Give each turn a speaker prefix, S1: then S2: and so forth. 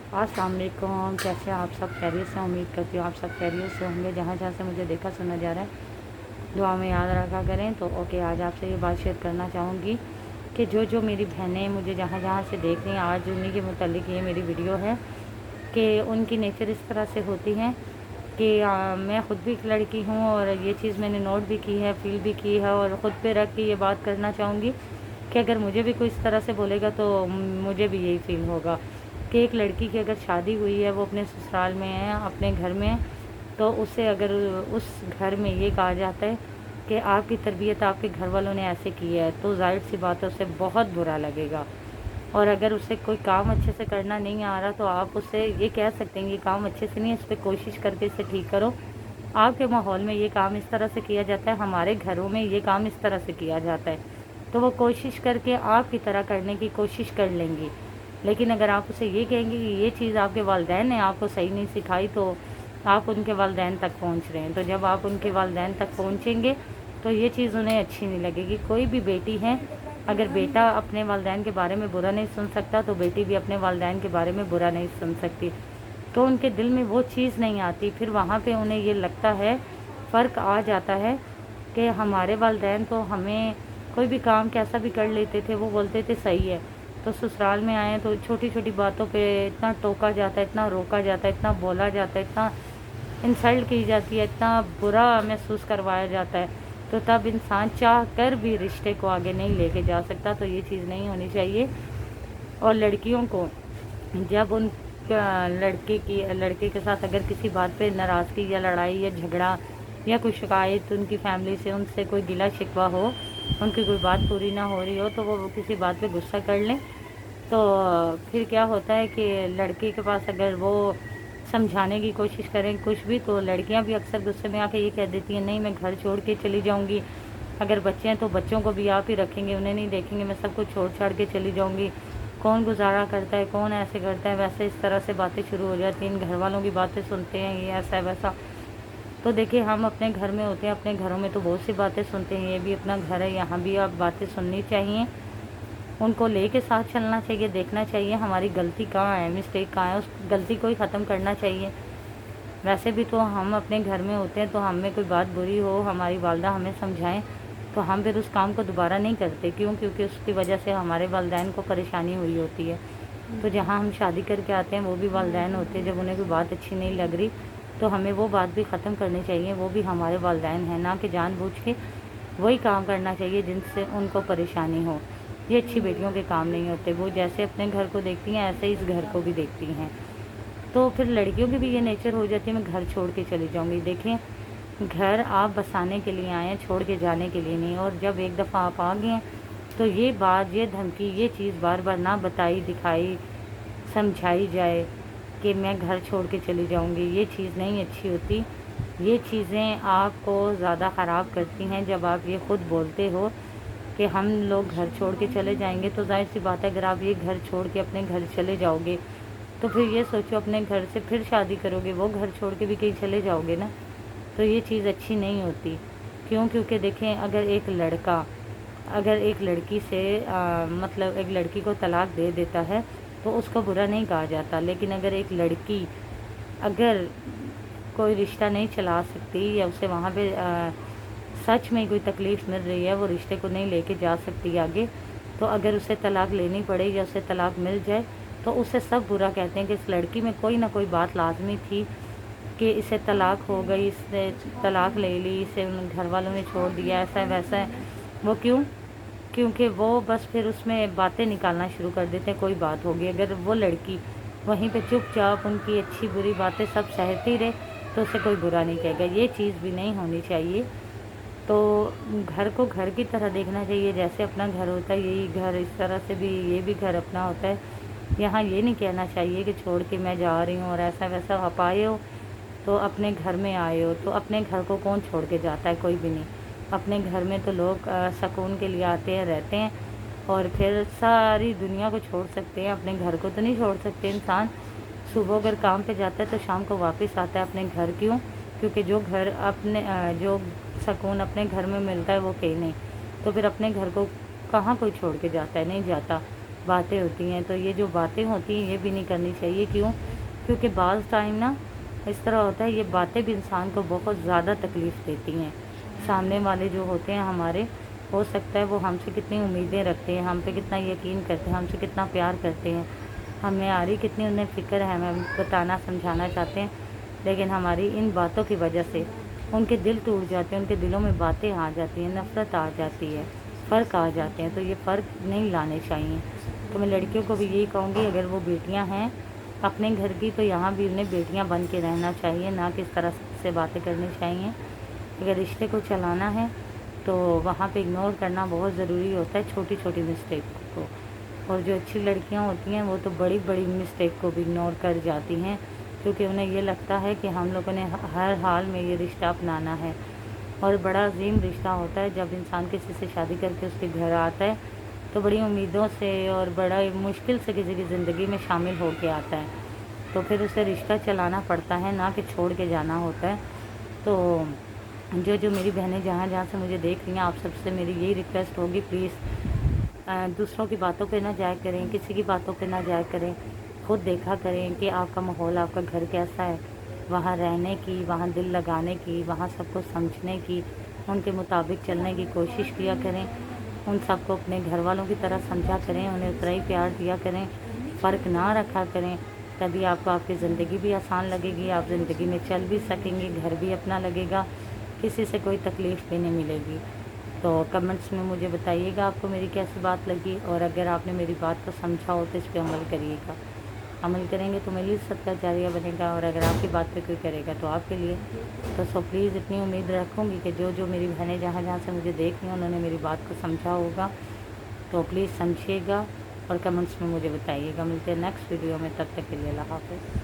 S1: अस्सलाम वालेकुम। कैसे हैं आप सब? खैरियत से? उम्मीद करती हूँ आप सब खैरियत से होंगे। जहाँ जहाँ से मुझे देखा सुना जा रहा है दुआ में याद रखा करें। तो ओके, आज आपसे ये बात शेयर करना चाहूँगी कि जो मेरी बहनें मुझे जहाँ जहाँ से देख रही हैं, आज उन्हीं के मुतालिक ये मेरी वीडियो है कि उनकी नेचर इस तरह से होती हैं कि मैं ख़ुद भी एक लड़की हूँ और ये चीज़ मैंने नोट भी की है, फील भी की है और ख़ुद पे रख के ये बात करना चाहूँगी कि अगर मुझे भी कोई इस तरह से बोलेगा तो मुझे भी यही फील होगा कि एक लड़की की अगर शादी हुई है, वो अपने ससुराल में है, अपने घर में है, तो उसे अगर उस घर में ये कहा जाता है कि आपकी तरबियत आपके घर वालों ने ऐसे की है, तो जाहिर सी बात है उसे बहुत बुरा लगेगा। और अगर उसे कोई काम अच्छे से करना नहीं आ रहा तो आप उससे ये कह सकते हैं ये काम अच्छे से नहीं है, इस पर कोशिश करके इसे ठीक करो। आपके माहौल में ये काम इस तरह से किया जाता है, हमारे घरों में ये काम इस तरह से किया जाता है, तो वो कोशिश करके आपकी तरह करने की कोशिश कर लेंगी। लेकिन अगर आप उसे ये कहेंगे कि ये चीज़ आपके वालिदैन ने आपको सही नहीं सिखाई, तो आप उनके वालिदैन तक पहुंच रहे हैं। तो जब आप उनके वालिदैन तक पहुंचेंगे तो ये चीज़ उन्हें अच्छी नहीं लगेगी। कोई भी बेटी है, अगर बेटा अपने वालिदैन के बारे में बुरा नहीं सुन सकता तो बेटी भी अपने वालिदैन के बारे में बुरा नहीं सुन सकती। तो उनके दिल में वो चीज़ नहीं आती, फिर वहाँ पे उन्हें ये लगता है, फ़र्क आ जाता है कि हमारे वालिदैन तो हमें कोई भी काम कैसा भी कर लेते थे, वो बोलते थे सही है, तो ससुराल में आए तो छोटी छोटी बातों पे इतना टोका जाता है, इतना रोका जाता है, इतना बोला जाता है, इतना इंसल्ट की जाती है, इतना बुरा महसूस करवाया जाता है, तो तब इंसान चाह कर भी रिश्ते को आगे नहीं लेके जा सकता। तो ये चीज़ नहीं होनी चाहिए। और लड़कियों को जब उन लड़के के साथ अगर किसी बात पे नाराज़गी या लड़ाई या झगड़ा या कोई शिकायत उनकी फैमिली से, उनसे कोई गिला शिकवा हो, उनकी कोई बात पूरी ना हो रही हो, तो वो किसी बात पे गुस्सा कर लें, तो फिर क्या होता है कि लड़के के पास अगर वो समझाने की कोशिश करें कुछ भी, तो लड़कियां भी अक्सर गुस्से में आके ये कह देती हैं नहीं मैं घर छोड़ के चली जाऊंगी। अगर बच्चे हैं तो बच्चों को भी आप ही रखेंगे, उन्हें नहीं देखेंगे, मैं सब कुछ छोड़ छाड़ के चली जाऊंगी। कौन गुजारा करता है, कौन ऐसे करता है वैसे, इस तरह से बातें शुरू हो जाती हैं। इन घर वालों की बातें सुनते हैं, ये ऐसा है वैसा। तो देखिए, हम अपने घर में होते हैं, अपने घरों में तो बहुत सी बातें सुनते हैं, ये भी अपना घर है, यहाँ भी आप बातें सुननी चाहिए, उनको लेके साथ चलना चाहिए, देखना चाहिए हमारी गलती कहाँ है, मिस्टेक कहाँ है, उस गलती को ही ख़त्म करना चाहिए। वैसे भी तो हम अपने घर में होते हैं, तो हम में कोई बात बुरी हो, हमारी वालदा हमें समझाएं, तो हम फिर उस काम को दोबारा नहीं करते। क्यों? क्योंकि उसकी वजह से हमारे वालिदैन को परेशानी हुई होती है। तो जहाँ हम शादी करके आते हैं वो भी वालिदैन होते हैं, जब उन्हें कोई बात अच्छी नहीं लग रही तो हमें वो बात भी ख़त्म करनी चाहिए, वो भी हमारे वालिदैन हैं, ना कि जानबूझ के वही काम करना चाहिए जिनसे उनको परेशानी हो। ये अच्छी बेटियों के काम नहीं होते। वो जैसे अपने घर को देखती हैं ऐसे इस घर को भी देखती हैं। तो फिर लड़कियों की भी ये नेचर हो जाती है मैं घर छोड़ के चली जाऊंगी। देखें, घर आप बसाने के लिए आए हैं, छोड़ के जाने के लिए नहीं। और जब एक दफ़ा आप आ गए हैं तो ये बात, ये धमकी, ये चीज़ बार बार ना बताई दिखाई समझाई जाए कि मैं घर छोड़ के चली जाऊंगी, ये चीज़ नहीं अच्छी होती। ये चीज़ें आपको ज़्यादा ख़राब करती हैं जब आप ये ख़ुद बोलते हो कि हम लोग घर छोड़ के चले जाएंगे। तो जाहिर सी बात है, अगर आप ये घर छोड़ के अपने घर चले जाओगे तो फिर ये सोचो अपने घर से फिर शादी करोगे, वो घर छोड़ के भी कहीं चले जाओगे ना, तो ये चीज़ अच्छी नहीं होती। क्यों? क्योंकि देखें, अगर एक लड़की से मतलब एक लड़की को तलाक दे देता है तो उसको बुरा नहीं कहा जाता। लेकिन अगर एक लड़की अगर कोई रिश्ता नहीं चला सकती या उसे वहाँ पे सच में कोई तकलीफ़ मिल रही है, वो रिश्ते को नहीं लेके जा सकती आगे, तो अगर उसे तलाक लेनी पड़े या उसे तलाक मिल जाए तो उसे सब बुरा कहते हैं कि इस लड़की में कोई ना कोई बात लाजमी थी कि इसे तलाक हो गई, इसने तलाक ले ली, इसे घर वालों ने छोड़ दिया, ऐसा है वैसा है। वो क्यों? क्योंकि वो बस फिर उसमें बातें निकालना शुरू कर देते हैं, कोई बात होगी। अगर वो लड़की वहीं पे चुपचाप उनकी अच्छी बुरी बातें सब सहती रहे तो उसे कोई बुरा नहीं कहेगा। ये चीज़ भी नहीं होनी चाहिए। तो घर को घर की तरह देखना चाहिए, जैसे अपना घर होता है यही घर, इस तरह से भी ये भी घर अपना होता है। यहाँ ये नहीं कहना चाहिए कि छोड़ के मैं जा रही हूँ और ऐसा वैसा। आप आए हो तो अपने घर में आए हो, तो अपने घर को कौन छोड़ के जाता है? कोई भी नहीं। अपने घर में तो लोग सुकून के लिए आते हैं, रहते हैं, और फिर सारी दुनिया को छोड़ सकते हैं, अपने घर को तो नहीं छोड़ सकते। इंसान सुबह अगर काम पे जाता है तो शाम को वापस आता है अपने घर। क्यों? क्योंकि जो सुकून अपने घर में मिलता है वो कहीं नहीं। तो फिर अपने घर को कहाँ कोई छोड़ के जाता है? नहीं जाता। باتیں ہوتی ہیں، تو یہ جو باتیں ہوتی ہیں یہ بھی نہیں کرنی چاہیے۔ کیوں؟ کیونکہ بعض ٹائم نا اس طرح ہوتا ہے، یہ باتیں بھی انسان کو بہت زیادہ تکلیف دیتی ہیں۔ سامنے والے جو ہوتے ہیں ہمارے، ہو سکتا ہے وہ ہم سے کتنی امیدیں رکھتے ہیں، ہم پہ کتنا یقین کرتے ہیں، ہم سے کتنا پیار کرتے ہیں، ہمیں آ رہی کتنی انہیں فکر ہے، ہمیں بتانا سمجھانا چاہتے ہیں، لیکن ہماری ان باتوں کی وجہ سے ان کے دل ٹوٹ جاتے ہیں، ان کے دلوں میں باتیں آ جاتی ہیں، نفرت آ جاتی ہے، فرق آ جاتے ہیں۔ تو یہ فرق نہیں لانے چاہیے۔ تو میں لڑکیوں کو بھی یہی کہوں گی، اگر وہ بیٹیاں ہیں اپنے گھر کی، تو یہاں بھی انہیں بیٹیاں بن کے رہنا چاہیے، نہ کہ اس طرح سے باتیں کرنی چاہیے۔ اگر رشتے کو چلانا ہے تو وہاں پہ اگنور کرنا بہت ضروری ہوتا ہے، چھوٹی چھوٹی مسٹیک کو۔ اور جو اچھی لڑکیاں ہوتی ہیں وہ تو بڑی بڑی مسٹیک کو بھی اگنور کر جاتی ہیں، کیونکہ انہیں یہ لگتا ہے کہ ہم لوگوں نے ہر حال میں یہ رشتہ اپنانا ہے۔ اور بڑا عظیم رشتہ ہوتا ہے، جب انسان کسی سے شادی کر کے اس کے گھر آتا ہے تو بڑی امیدوں سے اور بڑا مشکل سے کسی کی زندگی میں شامل ہو کے آتا ہے، تو پھر اسے رشتہ چلانا پڑتا ہے، نہ کہ چھوڑ کے جانا ہوتا ہے۔ تو جو میری بہنیں جہاں جہاں سے مجھے دیکھ رہی ہیں، آپ سب سے میری یہی ریکویسٹ ہوگی، پلیز دوسروں کی باتوں پہ نہ جایا کریں، کسی کی باتوں پہ نہ جایا کریں، خود دیکھا کریں کہ آپ کا ماحول، آپ کا گھر کیسا ہے، وہاں رہنے کی، وہاں دل لگانے کی، وہاں سب کو سمجھنے کی، ان کے مطابق چلنے کی کوشش کیا کریں، ان سب کو اپنے گھر والوں کی طرح سمجھا کریں، انہیں اتنا ہی پیار دیا کریں، فرق نہ رکھا کریں، تبھی آپ کو آپ کی زندگی بھی آسان لگے گی، آپ زندگی میں چل بھی سکیں گے، گھر بھی اپنا لگے گا، کسی سے کوئی تکلیف بھی نہیں ملے گی۔ تو کمنٹس میں مجھے بتائیے گا آپ کو میری کیسی بات لگی، اور اگر آپ نے میری بات کو سمجھا ہو تو اس پہ عمل کریے گا۔ عمل کریں گے تو میرے لیے صدقہ جاریہ بنے گا، اور اگر آپ کی بات پہ کوئی کرے گا تو آپ کے لیے۔ تو سو پلیز اتنی امید رکھوں گی کہ جو میری بہنیں جہاں جہاں سے مجھے دیکھ رہی ہیں انہوں نے میری بات کو سمجھا ہوگا، تو پلیز سمجھیے گا اور کمنٹس میں مجھے بتائیے گا۔ ملتے ہیں نیکسٹ ویڈیو میں، تب تک کے لیے اللہ حافظ۔